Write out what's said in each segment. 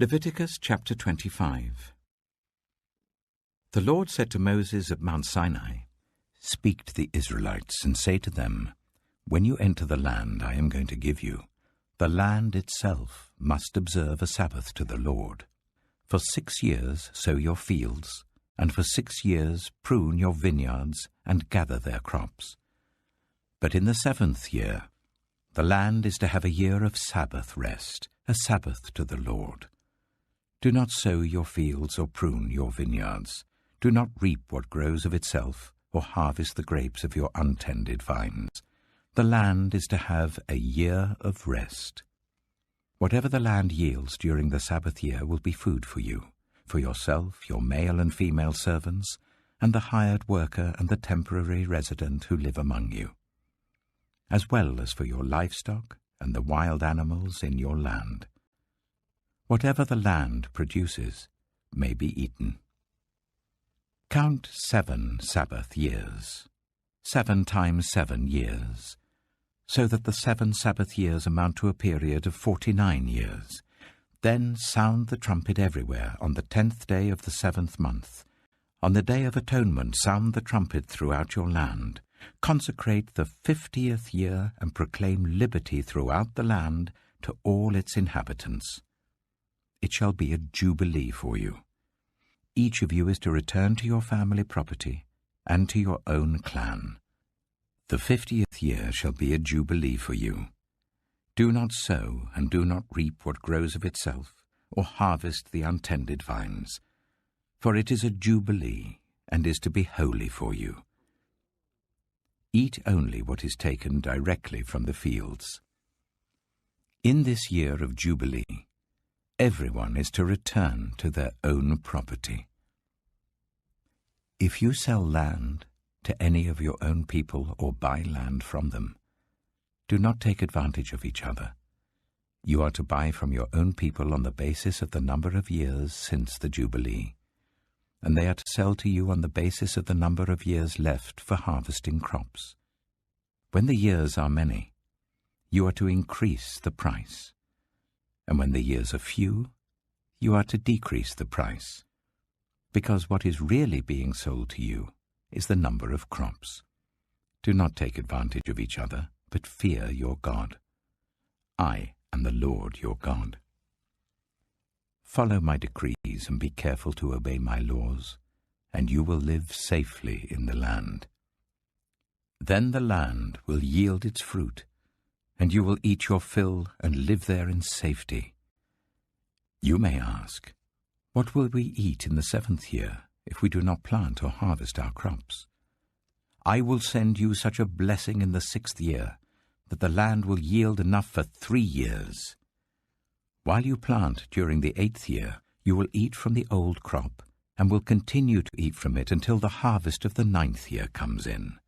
Leviticus chapter 25. The Lord said to Moses at Mount Sinai, "Speak to the Israelites and say to them, when you enter the land I am going to give you, the land itself must observe a Sabbath to the Lord. For 6 years sow your fields, and for 6 years prune your vineyards and gather their crops. But in the 7th year, the land is to have a year of Sabbath rest, a Sabbath to the Lord. Do not sow your fields or prune your vineyards. Do not reap what grows of itself, or harvest the grapes of your untended vines. The land is to have a year of rest. Whatever the land yields during the Sabbath year will be food for you, for yourself, your male and female servants, and the hired worker and the temporary resident who live among you, as well as for your livestock and the wild animals in your land. Whatever the land produces may be eaten. Count 7 Sabbath years, 7 times 7 years, so that the 7 Sabbath years amount to a period of 49 years. Then sound the trumpet everywhere on the 10th day of the 7th month. On the Day of Atonement sound the trumpet throughout your land. Consecrate the 50th year and proclaim liberty throughout the land to all its inhabitants. It shall be a jubilee for you. Each of you is to return to your family property and to your own clan. The 50th year shall be a jubilee for you. Do not sow and do not reap what grows of itself, or harvest the untended vines, for it is a jubilee and is to be holy for you. Eat only what is taken directly from the fields. In this year of jubilee, everyone is to return to their own property. If you sell land to any of your own people or buy land from them, do not take advantage of each other. You are to buy from your own people on the basis of the number of years since the Jubilee, and they are to sell to you on the basis of the number of years left for harvesting crops. When the years are many, you are to increase the price, and when the years are few, you are to decrease the price, because what is really being sold to you is the number of crops. Do not take advantage of each other, but fear your God. I am the Lord your God. Follow my decrees and be careful to obey my laws, and you will live safely in the land. Then the land will yield its fruit, and you will eat your fill and live there in safety. You may ask, what will we eat in the 7th year if we do not plant or harvest our crops? I will send you such a blessing in the 6th year that the land will yield enough for 3 years. While you plant during the 8th year, you will eat from the old crop and will continue to eat from it until the harvest of the 9th year comes in.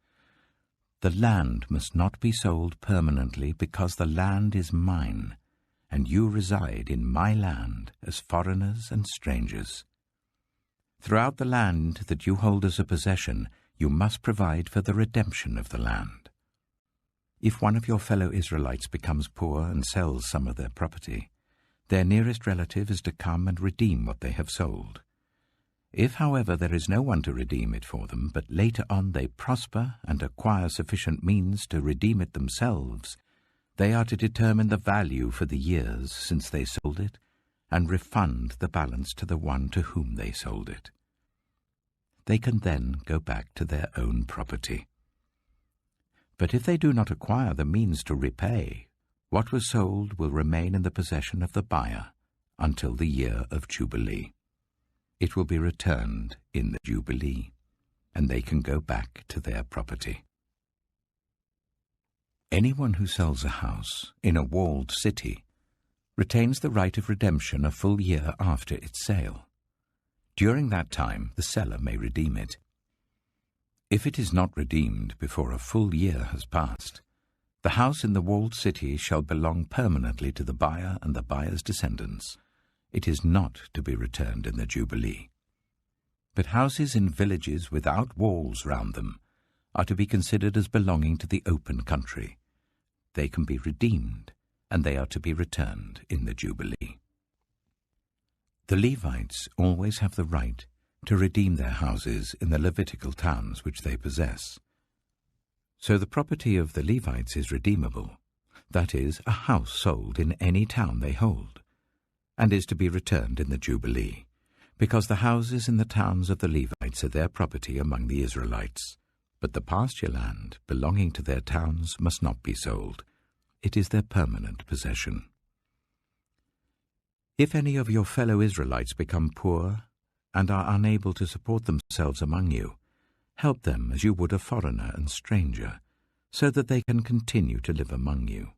The land must not be sold permanently because the land is mine, and you reside in my land as foreigners and strangers. Throughout the land that you hold as a possession, you must provide for the redemption of the land. If one of your fellow Israelites becomes poor and sells some of their property, their nearest relative is to come and redeem what they have sold. If, however, there is no one to redeem it for them, but later on they prosper and acquire sufficient means to redeem it themselves, they are to determine the value for the years since they sold it and refund the balance to the one to whom they sold it. They can then go back to their own property. But if they do not acquire the means to repay, what was sold will remain in the possession of the buyer until the year of Jubilee. It will be returned in the Jubilee, and they can go back to their property. Anyone who sells a house in a walled city retains the right of redemption a full year after its sale. During that time, the seller may redeem it. If it is not redeemed before a full year has passed, the house in the walled city shall belong permanently to the buyer and the buyer's descendants. It is not to be returned in the Jubilee. But houses in villages without walls round them are to be considered as belonging to the open country. They can be redeemed, and they are to be returned in the Jubilee. The Levites always have the right to redeem their houses in the Levitical towns which they possess. So the property of the Levites is redeemable, that is, a house sold in any town they hold, and is to be returned in the Jubilee, because the houses in the towns of the Levites are their property among the Israelites. But the pasture land belonging to their towns must not be sold. It is their permanent possession. If any of your fellow Israelites become poor and are unable to support themselves among you, help them as you would a foreigner and stranger, so that they can continue to live among you.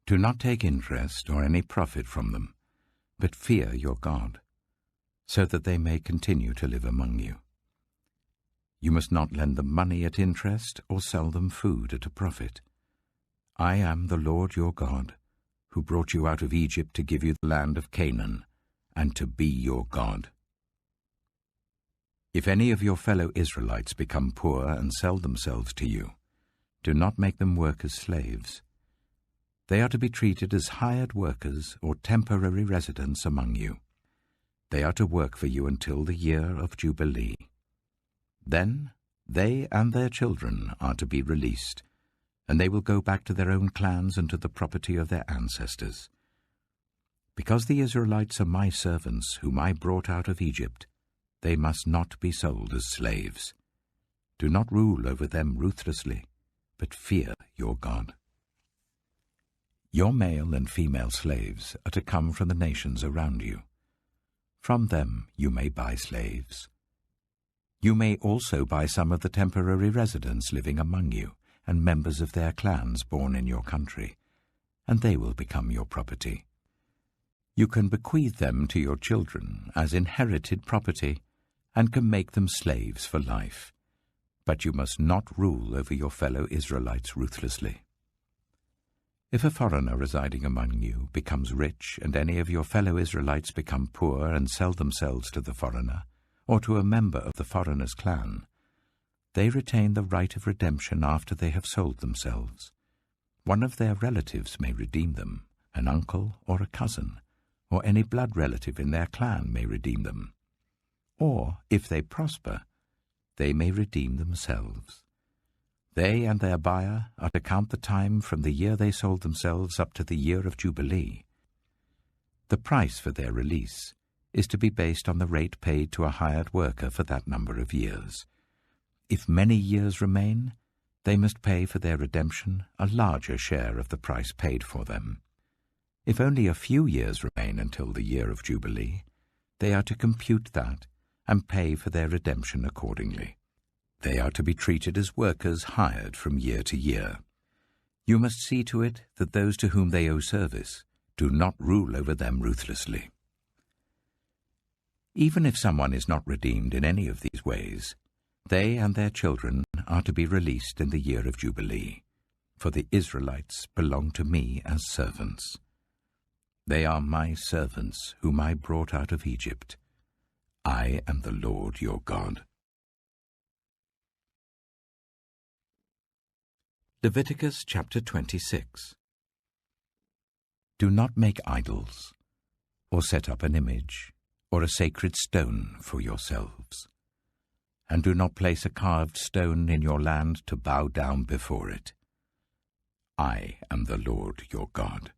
Do not take interest or any profit from them, but fear your God, so that they may continue to live among you. You must not lend them money at interest or sell them food at a profit. I am the Lord your God, who brought you out of Egypt to give you the land of Canaan, and to be your God. If any of your fellow Israelites become poor and sell themselves to you, do not make them work as slaves. They are to be treated as hired workers or temporary residents among you. They are to work for you until the year of Jubilee. Then they and their children are to be released, and they will go back to their own clans and to the property of their ancestors. Because the Israelites are my servants, whom I brought out of Egypt, they must not be sold as slaves. Do not rule over them ruthlessly, but fear your God. Your male and female slaves are to come from the nations around you. From them you may buy slaves. You may also buy some of the temporary residents living among you, and members of their clans born in your country, and they will become your property. You can bequeath them to your children as inherited property, and can make them slaves for life, but you must not rule over your fellow Israelites ruthlessly. If a foreigner residing among you becomes rich, and any of your fellow Israelites become poor and sell themselves to the foreigner, or to a member of the foreigner's clan, they retain the right of redemption after they have sold themselves. One of their relatives may redeem them, an uncle or a cousin, or any blood relative in their clan may redeem them. Or, if they prosper, they may redeem themselves. They and their buyer are to count the time from the year they sold themselves up to the year of Jubilee. The price for their release is to be based on the rate paid to a hired worker for that number of years. If many years remain, they must pay for their redemption a larger share of the price paid for them. If only a few years remain until the year of Jubilee, they are to compute that and pay for their redemption accordingly. They are to be treated as workers hired from year to year. You must see to it that those to whom they owe service do not rule over them ruthlessly. Even if someone is not redeemed in any of these ways, they and their children are to be released in the year of Jubilee, for the Israelites belong to me as servants. They are my servants whom I brought out of Egypt. I am the Lord your God. Leviticus chapter 26. Do not make idols, or set up an image, or a sacred stone for yourselves. And do not place a carved stone in your land to bow down before it. I am the Lord your God.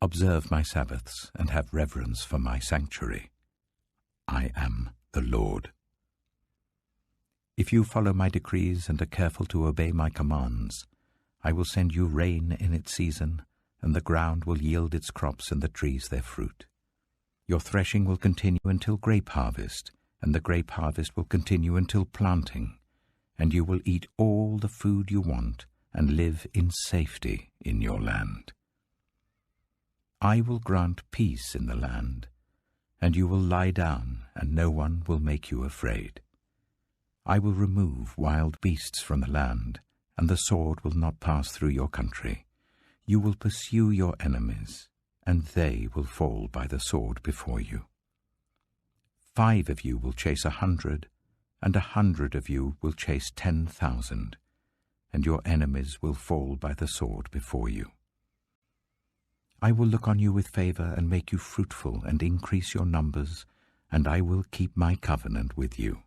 Observe my Sabbaths and have reverence for my sanctuary. I am the Lord. If you follow my decrees and are careful to obey my commands, I will send you rain in its season, and the ground will yield its crops and the trees their fruit. Your threshing will continue until grape harvest, and the grape harvest will continue until planting, and you will eat all the food you want and live in safety in your land. I will grant peace in the land, and you will lie down, and no one will make you afraid. I will remove wild beasts from the land, and the sword will not pass through your country. You will pursue your enemies, and they will fall by the sword before you. 5 of you will chase 100, and 100 of you will chase 10,000, and your enemies will fall by the sword before you. I will look on you with favor and make you fruitful and increase your numbers, and I will keep my covenant with you.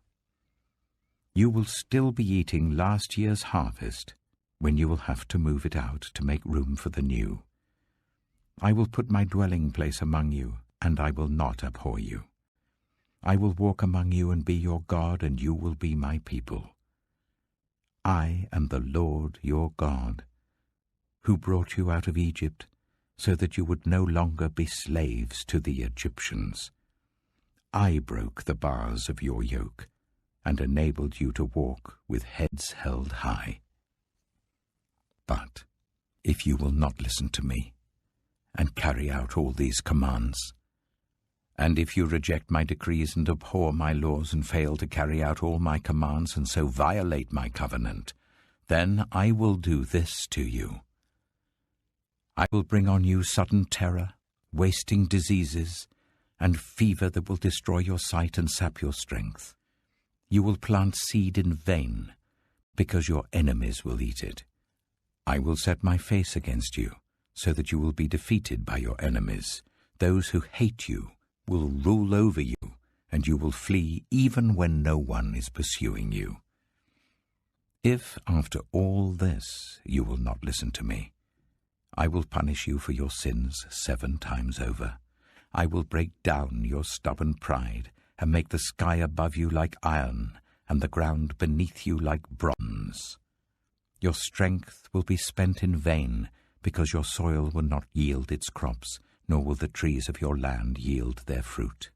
You will still be eating last year's harvest, when you will have to move it out to make room for the new. I will put my dwelling place among you, and I will not abhor you. I will walk among you and be your God, and you will be my people. I am the Lord your God, who brought you out of Egypt, so that you would no longer be slaves to the Egyptians. I broke the bars of your yoke, and enabled you to walk with heads held high. But if you will not listen to me, and carry out all these commands, and if you reject my decrees and abhor my laws and fail to carry out all my commands and so violate my covenant, then I will do this to you. I will bring on you sudden terror, wasting diseases, and fever that will destroy your sight and sap your strength. You will plant seed in vain, because your enemies will eat it. I will set my face against you, so that you will be defeated by your enemies. Those who hate you will rule over you, and you will flee even when no one is pursuing you. If, after all this, you will not listen to me, I will punish you for your sins 7 times over. I will break down your stubborn pride, and make the sky above you like iron, and the ground beneath you like bronze. Your strength will be spent in vain, because your soil will not yield its crops, nor will the trees of your land yield their fruit.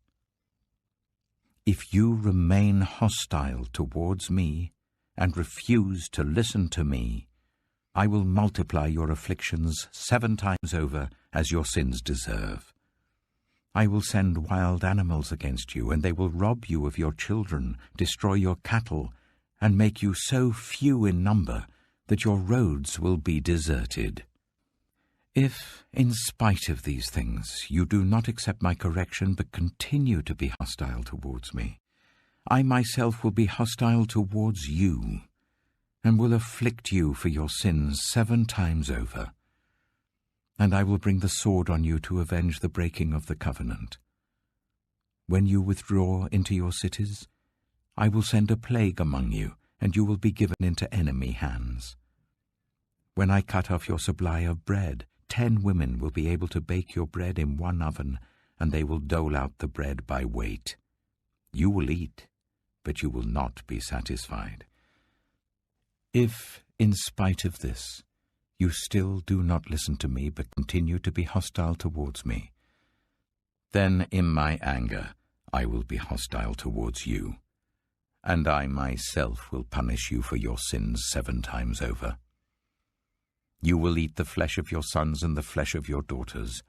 If you remain hostile towards me, and refuse to listen to me, I will multiply your afflictions 7 times over, as your sins deserve. I will send wild animals against you, and they will rob you of your children, destroy your cattle, and make you so few in number that your roads will be deserted. If, in spite of these things, you do not accept my correction but continue to be hostile towards me, I myself will be hostile towards you, and will afflict you for your sins 7 times over. And I will bring the sword on you to avenge the breaking of the covenant. When you withdraw into your cities, I will send a plague among you, and you will be given into enemy hands. When I cut off your supply of bread, 10 women will be able to bake your bread in 1 oven, and they will dole out the bread by weight. You will eat, but you will not be satisfied. If, in spite of this, you still do not listen to me, but continue to be hostile towards me, then in my anger I will be hostile towards you, and I myself will punish you for your sins 7 times over. You will eat the flesh of your sons and the flesh of your daughters.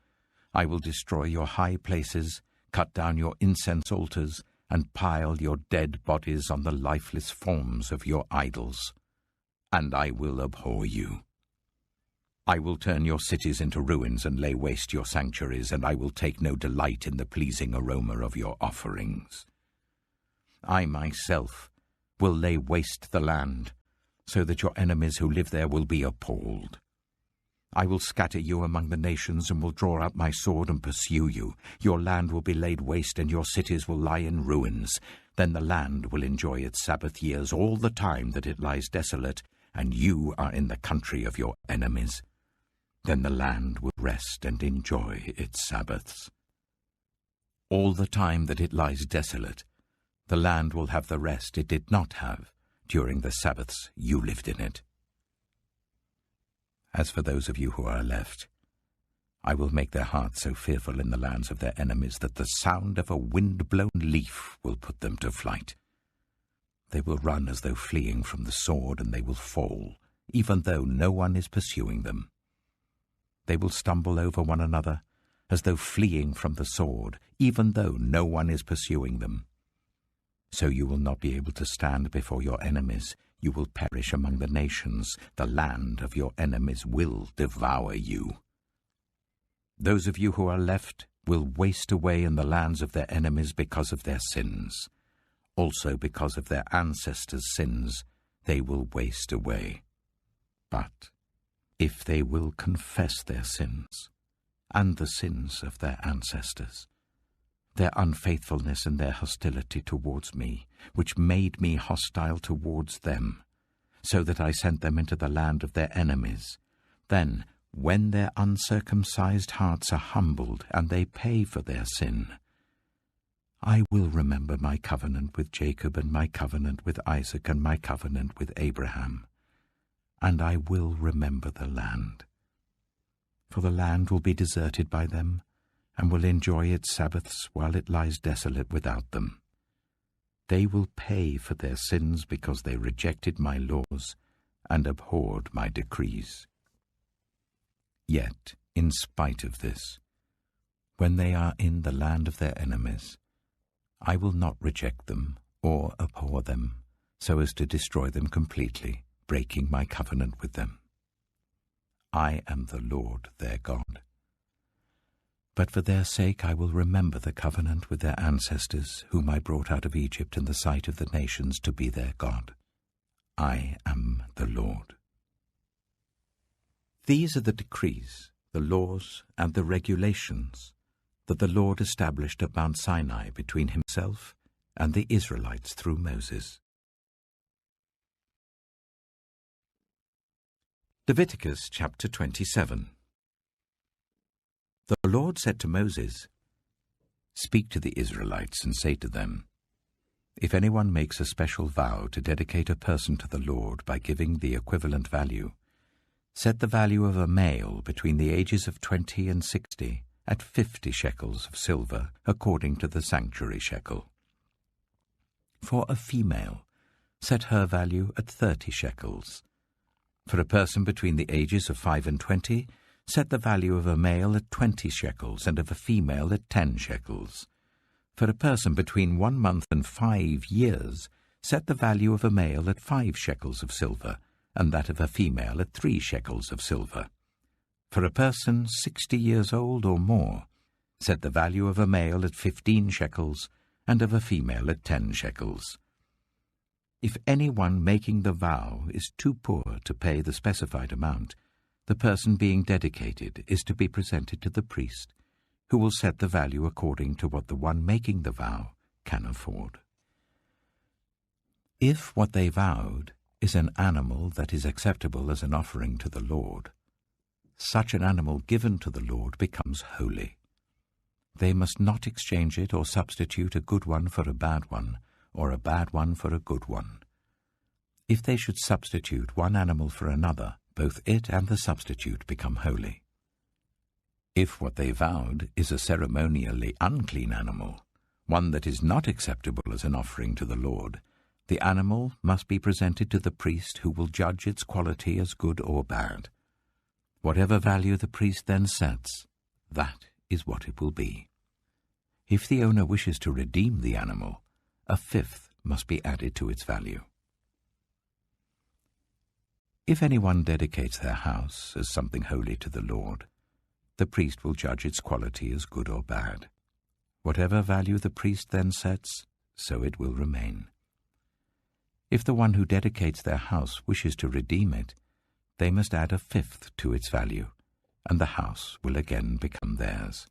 I will destroy your high places, cut down your incense altars, and pile your dead bodies on the lifeless forms of your idols. And I will abhor you. I will turn your cities into ruins and lay waste your sanctuaries, and I will take no delight in the pleasing aroma of your offerings. I myself will lay waste the land, so that your enemies who live there will be appalled. I will scatter you among the nations and will draw out my sword and pursue you. Your land will be laid waste and your cities will lie in ruins. Then the land will enjoy its Sabbath years all the time that it lies desolate, and you are in the country of your enemies. Then the land will rest and enjoy its Sabbaths. All the time that it lies desolate, the land will have the rest it did not have during the Sabbaths you lived in it. As for those of you who are left, I will make their hearts so fearful in the lands of their enemies that the sound of a wind-blown leaf will put them to flight. They will run as though fleeing from the sword, and they will fall, even though no one is pursuing them. They will stumble over one another, as though fleeing from the sword, even though no one is pursuing them. So you will not be able to stand before your enemies. You will perish among the nations. The land of your enemies will devour you. Those of you who are left will waste away in the lands of their enemies because of their sins. Also because of their ancestors' sins, they will waste away. But if they will confess their sins and the sins of their ancestors, their unfaithfulness and their hostility towards me, which made me hostile towards them, so that I sent them into the land of their enemies. Then, when their uncircumcised hearts are humbled, and they pay for their sin, I will remember my covenant with Jacob, and my covenant with Isaac, and my covenant with Abraham, and I will remember the land. For the land will be deserted by them, and will enjoy its Sabbaths while it lies desolate without them. They will pay for their sins because they rejected my laws and abhorred my decrees. Yet, in spite of this, when they are in the land of their enemies, I will not reject them or abhor them, so as to destroy them completely, breaking my covenant with them. I am the Lord their God. But for their sake I will remember the covenant with their ancestors, whom I brought out of Egypt in the sight of the nations to be their God. I am the Lord. These are the decrees, the laws, and the regulations that the Lord established at Mount Sinai between himself and the Israelites through Moses. Leviticus chapter 27. The Lord said to Moses, "Speak to the Israelites and say to them, if anyone makes a special vow to dedicate a person to the Lord by giving the equivalent value, set the value of a male between the ages of 20 and 60 at 50 shekels of silver, according to the sanctuary shekel. For a female, set her value at 30 shekels. For a person between the ages of 5 and 20, set the value of a male at 20 shekels and of a female at 10 shekels. For a person between 1 month and 5 years, set the value of a male at 5 shekels of silver, and that of a female at 3 shekels of silver. For a person 60 years old or more, set the value of a male at 15 shekels, and of a female at 10 shekels. If anyone making the vow is too poor to pay the specified amount, the person being dedicated is to be presented to the priest, who will set the value according to what the one making the vow can afford. If what they vowed is an animal that is acceptable as an offering to the Lord, such an animal given to the Lord becomes holy. They must not exchange it or substitute a good one for a bad one, or a bad one for a good one. If they should substitute one animal for another, both it and the substitute become holy. If what they vowed is a ceremonially unclean animal, one that is not acceptable as an offering to the Lord, the animal must be presented to the priest, who will judge its quality as good or bad. Whatever value the priest then sets, that is what it will be. If the owner wishes to redeem the animal, a fifth must be added to its value. If anyone dedicates their house as something holy to the Lord, the priest will judge its quality as good or bad. Whatever value the priest then sets, so it will remain. If the one who dedicates their house wishes to redeem it, they must add a fifth to its value, and the house will again become theirs.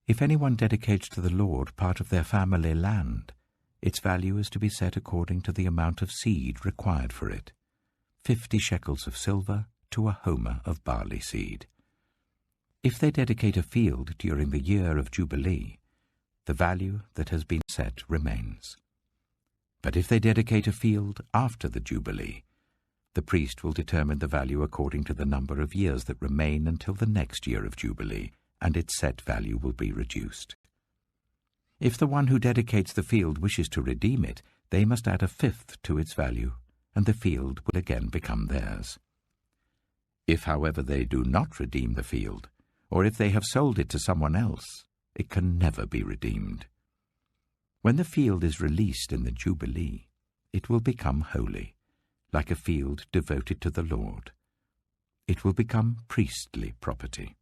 If anyone dedicates to the Lord part of their family land, its value is to be set according to the amount of seed required for it, 50 shekels of silver to a homer of barley seed. If they dedicate a field during the year of Jubilee, the value that has been set remains. But if they dedicate a field after the Jubilee, the priest will determine the value according to the number of years that remain until the next year of Jubilee, and its set value will be reduced. If the one who dedicates the field wishes to redeem it, they must add a fifth to its value, and the field will again become theirs. If, however, they do not redeem the field, or if they have sold it to someone else, it can never be redeemed. When the field is released in the Jubilee, it will become holy, like a field devoted to the Lord. It will become priestly property.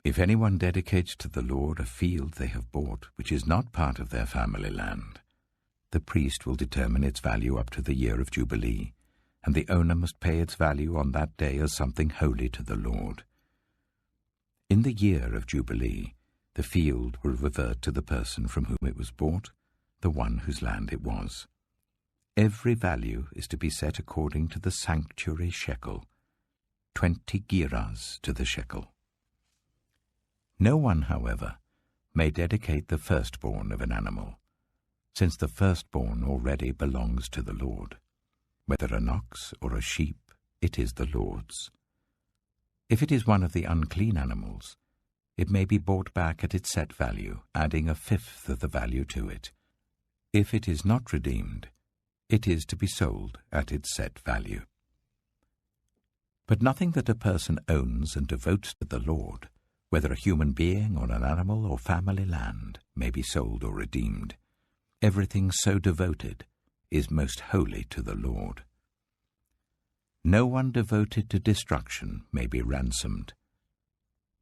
If anyone dedicates to the Lord a field they have bought, which is not part of their family land, the priest will determine its value up to the year of Jubilee, and the owner must pay its value on that day as something holy to the Lord. In the year of Jubilee, the field will revert to the person from whom it was bought, the one whose land it was. Every value is to be set according to the sanctuary shekel, 20 gerahs to the shekel. No one, however, may dedicate the firstborn of an animal, since the firstborn already belongs to the Lord. Whether an ox or a sheep, it is the Lord's. If it is one of the unclean animals, it may be bought back at its set value, adding a fifth of the value to it. If it is not redeemed, it is to be sold at its set value. But nothing that a person owns and devotes to the Lord, whether a human being or an animal or family land, may be sold or redeemed. Everything so devoted is most holy to the Lord. No one devoted to destruction may be ransomed.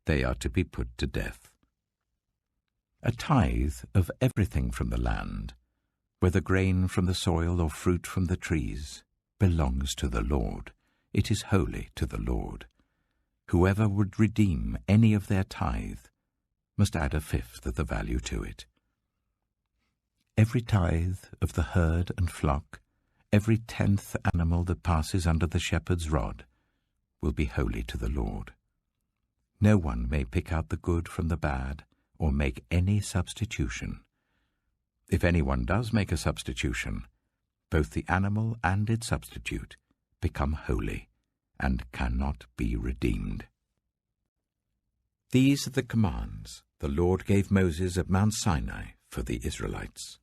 They are to be put to death. A tithe of everything from the land, whether grain from the soil or fruit from the trees, belongs to the Lord. It is holy to the Lord. Whoever would redeem any of their tithe must add a fifth of the value to it. Every tithe of the herd and flock, every 10th animal that passes under the shepherd's rod, will be holy to the Lord. No one may pick out the good from the bad or make any substitution. If anyone does make a substitution, both the animal and its substitute become holy and cannot be redeemed. These are the commands the Lord gave Moses at Mount Sinai for the Israelites.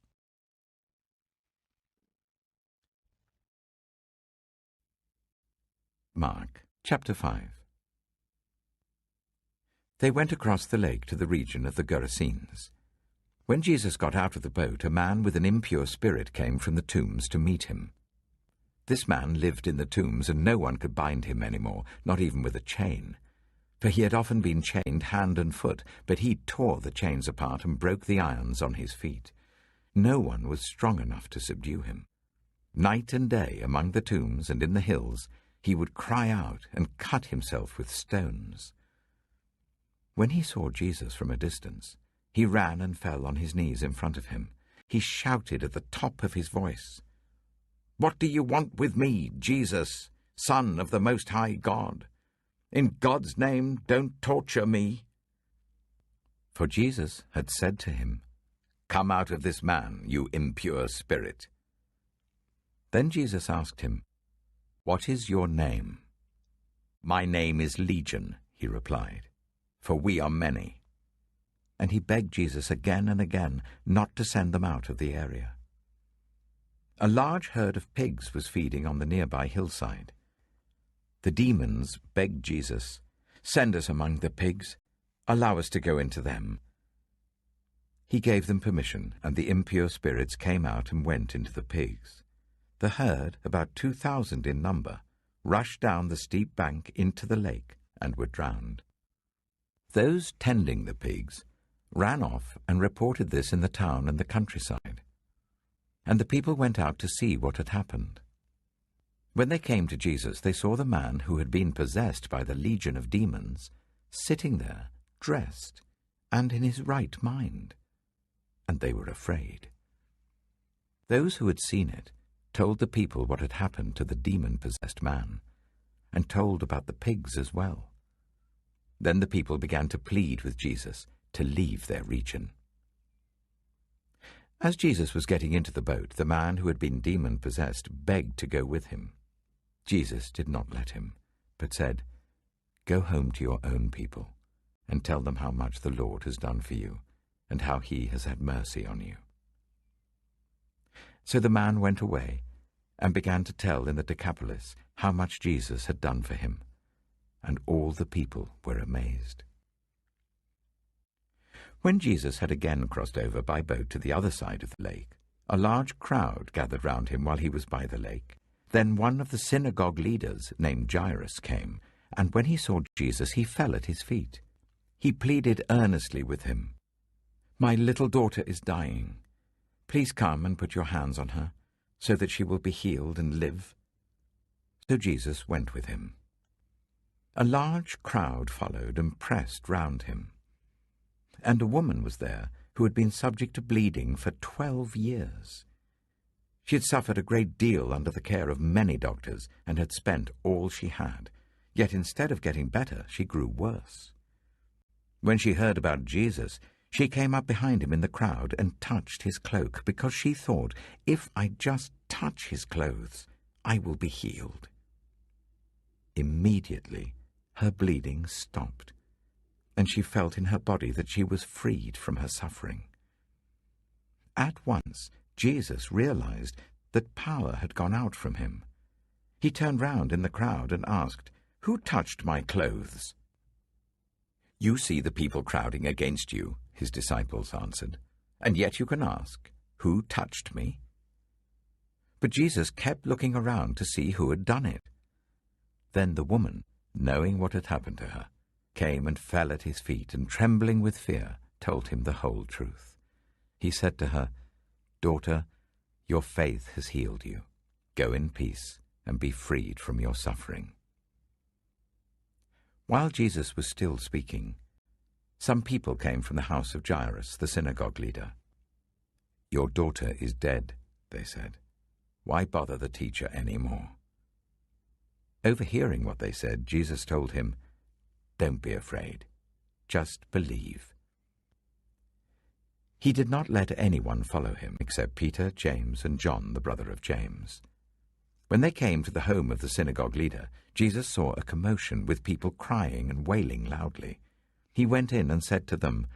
Mark chapter 5. They went across the lake to the region of the Gerasenes. When Jesus got out of the boat, a man with an impure spirit came from the tombs to meet him. This man lived in the tombs, and no one could bind him any more, not even with a chain. For he had often been chained hand and foot, but he tore the chains apart and broke the irons on his feet. No one was strong enough to subdue him. Night and day, among the tombs and in the hills, he would cry out and cut himself with stones. When he saw Jesus from a distance, he ran and fell on his knees in front of him. He shouted at the top of his voice, "What do you want with me, Jesus, Son of the Most High God? In God's name, don't torture me." For Jesus had said to him, "Come out of this man, you impure spirit." Then Jesus asked him, "What is your name?" "My name is Legion," he replied, "for we are many." And he begged Jesus again and again not to send them out of the area. A large herd of pigs was feeding on the nearby hillside. The demons begged Jesus, "Send us among the pigs. Allow us to go into them." He gave them permission, and the impure spirits came out and went into the pigs. The herd, about 2,000 in number, rushed down the steep bank into the lake and were drowned. Those tending the pigs ran off and reported this in the town and the countryside. And the people went out to see what had happened. When they came to Jesus, they saw the man who had been possessed by the legion of demons sitting there, dressed, and in his right mind, and they were afraid. Those who had seen it told the people what had happened to the demon-possessed man, and told about the pigs as well. Then the people began to plead with Jesus to leave their region. As Jesus was getting into the boat, the man who had been demon-possessed begged to go with him. Jesus did not let him, but said, "Go home to your own people, and tell them how much the Lord has done for you, and how he has had mercy on you." So the man went away and began to tell in the Decapolis how much Jesus had done for him, and all the people were amazed. When Jesus had again crossed over by boat to the other side of the lake, a large crowd gathered round him while he was by the lake. Then one of the synagogue leaders, named Jairus, came, and when he saw Jesus, he fell at his feet. He pleaded earnestly with him, "My little daughter is dying. Please come and put your hands on her, so that she will be healed and live." So Jesus went with him. A large crowd followed and pressed round him. And a woman was there who had been subject to bleeding for 12 years. She had suffered a great deal under the care of many doctors and had spent all she had. Yet instead of getting better, she grew worse. When she heard about Jesus, she came up behind him in the crowd and touched his cloak, because she thought, if I just touch his clothes, I will be healed. Immediately, her bleeding stopped, and she felt in her body that she was freed from her suffering. At once, Jesus realized that power had gone out from him. He turned round in the crowd and asked, "Who touched my clothes?" "You see the people crowding against you," his disciples answered, "and yet you can ask, 'Who touched me?'" But Jesus kept looking around to see who had done it. Then the woman, knowing what had happened to her, came and fell at his feet, and trembling with fear, told him the whole truth. He said to her, "Daughter, your faith has healed you. Go in peace and be freed from your suffering." While Jesus was still speaking, some people came from the house of Jairus, the synagogue leader. "Your daughter is dead," they said. "Why bother the teacher any more?" Overhearing what they said, Jesus told him, "Don't be afraid. Just believe." He did not let anyone follow him except Peter, James, and John, the brother of James. When they came to the home of the synagogue leader, Jesus saw a commotion with people crying and wailing loudly. He went in and said to them,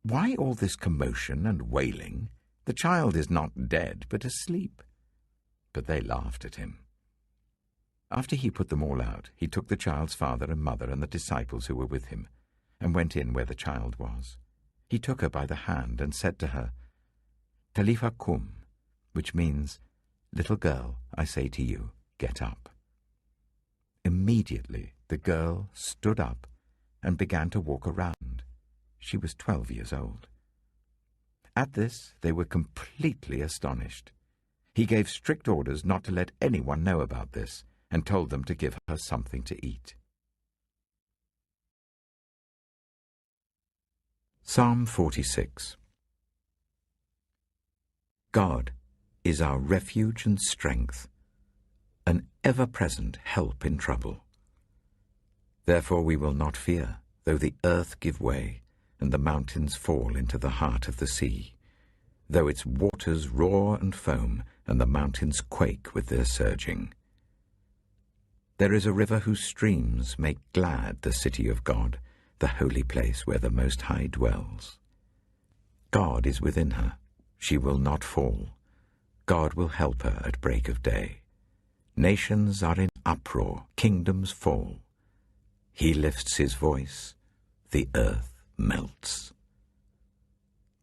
"Why all this commotion and wailing? The child is not dead, but asleep." But they laughed at him. After he put them all out, he took the child's father and mother and the disciples who were with him, and went in where the child was. He took her by the hand and said to her, "Talitha kum," which means, "Little girl, I say to you, get up." Immediately the girl stood up and began to walk around. She was 12 years old. At this they were completely astonished. He gave strict orders not to let anyone know about this, and told them to give her something to eat. Psalm 46. God is our refuge and strength, an ever-present help in trouble. Therefore we will not fear, though the earth give way, and the mountains fall into the heart of the sea, though its waters roar and foam, and the mountains quake with their surging. There is a river whose streams make glad the city of God, the holy place where the Most High dwells. God is within her. She will not fall. God will help her at break of day. Nations are in uproar, kingdoms fall. He lifts his voice, the earth melts.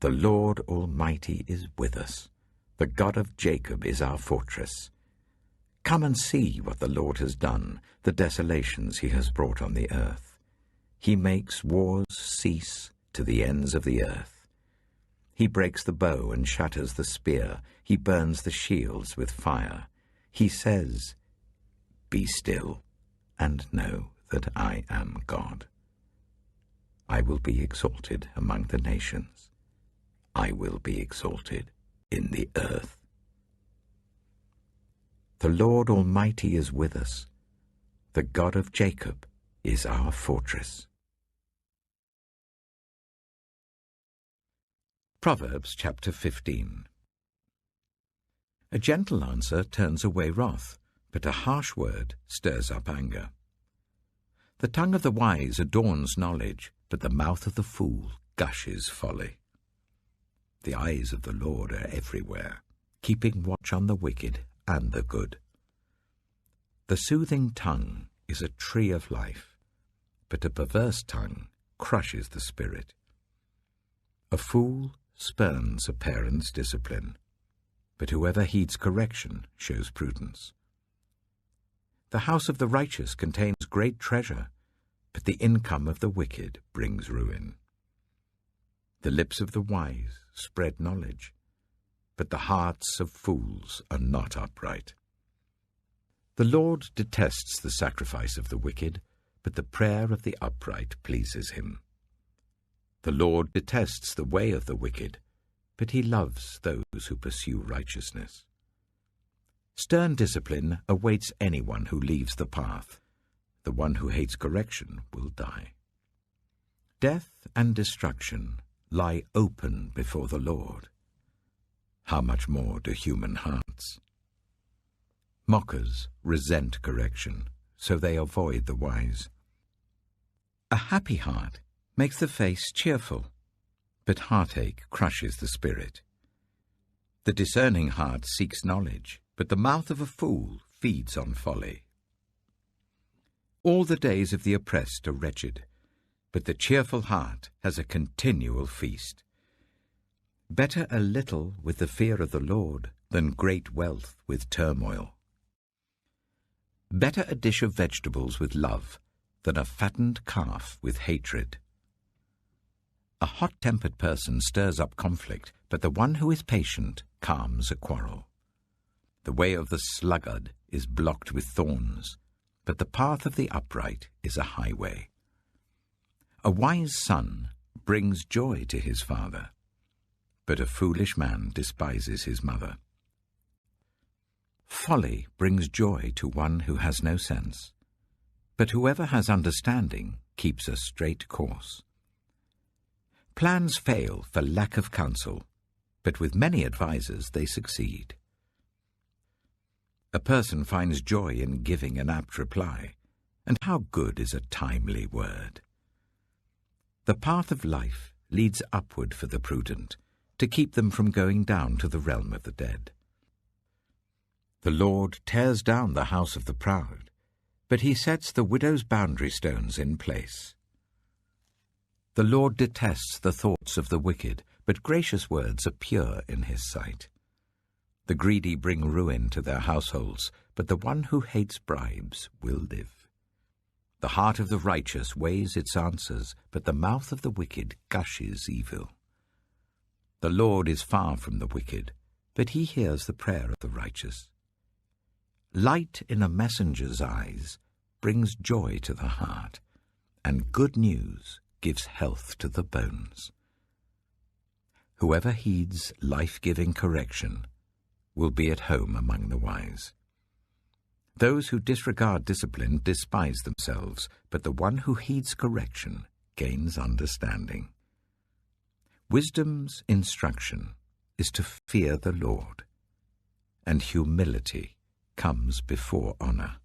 The Lord Almighty is with us. The God of Jacob is our fortress. Come and see what the Lord has done, the desolations he has brought on the earth. He makes wars cease to the ends of the earth. He breaks the bow and shatters the spear. He burns the shields with fire. He says, "Be still, and know that I am God. I will be exalted among the nations. I will be exalted in the earth." The Lord Almighty is with us. The God of Jacob is our fortress. Proverbs chapter 15. A gentle answer turns away wrath, but a harsh word stirs up anger. The tongue of the wise adorns knowledge, but the mouth of the fool gushes folly. The eyes of the Lord are everywhere, keeping watch on the wicked and the good. The soothing tongue is a tree of life, but a perverse tongue crushes the spirit. A fool spurns a parent's discipline, but whoever heeds correction shows prudence. The house of the righteous contains great treasure, but the income of the wicked brings ruin. The lips of the wise spread knowledge, but the hearts of fools are not upright. The Lord detests the sacrifice of the wicked, but the prayer of the upright pleases him. The Lord detests the way of the wicked, but he loves those who pursue righteousness. Stern discipline awaits anyone who leaves the path. The one who hates correction will die. Death and destruction lie open before the Lord. How much more do human hearts? Mockers resent correction, so they avoid the wise. A happy heart makes the face cheerful, but heartache crushes the spirit. The discerning heart seeks knowledge, but the mouth of a fool feeds on folly. All the days of the oppressed are wretched, but the cheerful heart has a continual feast. Better a little with the fear of the Lord than great wealth with turmoil. Better a dish of vegetables with love than a fattened calf with hatred. A hot-tempered person stirs up conflict, but the one who is patient calms a quarrel. The way of the sluggard is blocked with thorns, but the path of the upright is a highway. A wise son brings joy to his father, but a foolish man despises his mother. Folly brings joy to one who has no sense, but whoever has understanding keeps a straight course. Plans fail for lack of counsel, but with many advisers they succeed. A person finds joy in giving an apt reply, and how good is a timely word. The path of life leads upward for the prudent, to keep them from going down to the realm of the dead. The Lord tears down the house of the proud, but he sets the widow's boundary stones in place. The Lord detests the thoughts of the wicked, but gracious words are pure in his sight. The greedy bring ruin to their households, but the one who hates bribes will live. The heart of the righteous weighs its answers, but the mouth of the wicked gushes evil. The Lord is far from the wicked, but he hears the prayer of the righteous. Light in a messenger's eyes brings joy to the heart, and good news gives health to the bones. Whoever heeds life-giving correction will be at home among the wise. Those who disregard discipline despise themselves, but the one who heeds correction gains understanding. Wisdom's instruction is to fear the Lord, and humility comes before honor.